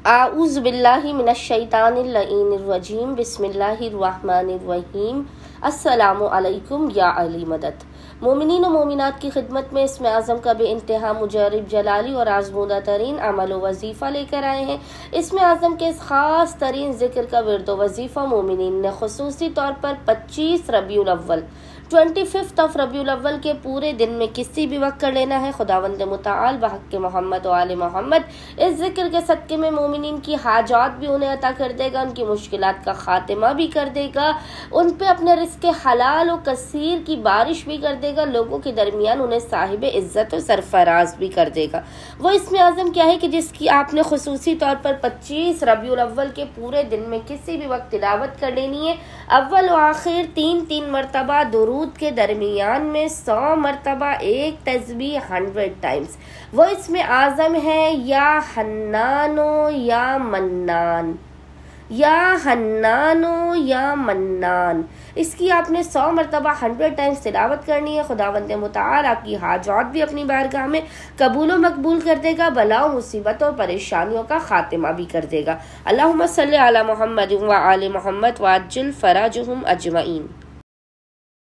आऊज़ु बिल्लाहि मिनश्शैतानिर्रजीम बिस्मिल्लाहिर्रहमानिर्रहीम। अस्सलामु अलैकुम या अली मदद। मोमिनीन व मोमिनात की खिदमत में इसमें आज़म का बेइंतहा मुजर्रब जलाली और आज़मूदा तरीन अमल व वजीफ़ा लेकर आए हैं। इसमें आज़म के इस ख़ास तरीन ज़िक्र का विर्द वजीफ़ा मोमिनीन ने खुसूसी तौर पर 25 रबीउल अव्वल 25 रबीउल अव्वल के पूरे दिन में किसी भी वक्त कर लेना है। खुदावंद मुताल बहक़ मोहम्मद व आले मोहम्मद इस जिक्र के सदक़े में मोमिनीन की हाजात भी उन्हें अता कर देगा, उनकी मुश्किलात का खात्मा भी कर देगा, उन पे अपने रिज़्क़ हलाल और कसीर की बारिश भी कर देगा, लोगों के दरमियान उन्हें साहिब इज़्ज़त और सरफराज भी कर देगा। वो इसमें आज़म क्या है कि जिसकी आपने खुसूसी तौर पर 25 रबीउल अव्वल के पूरे दिन में किसी भी वक्त तिलावत कर लेनी है। अव्वल व आखिर 3 मरतबा दुरूद के दरमियान में 100 मरतबा एक तस्बीह 100 टाइम्स। वो इसमें आज़म है या हन्नानो या मन्नान, या हन्नानो या मन्नान। इसकी आपने 100 मरतबा 100 टाइम्स तिलावत करनी है। खुदावंद मुताल आपकी हाजात भी अपनी बारगाह में कबूल व मकबूल कर देगा, बलाओं मुसीबतों और परेशानियों का खात्मा भी कर देगा। अल्लाहुम्मा सल्ली अला मुहम्मद व आले मुहम्मद व अज्जिल फराजुहुम अजमईन।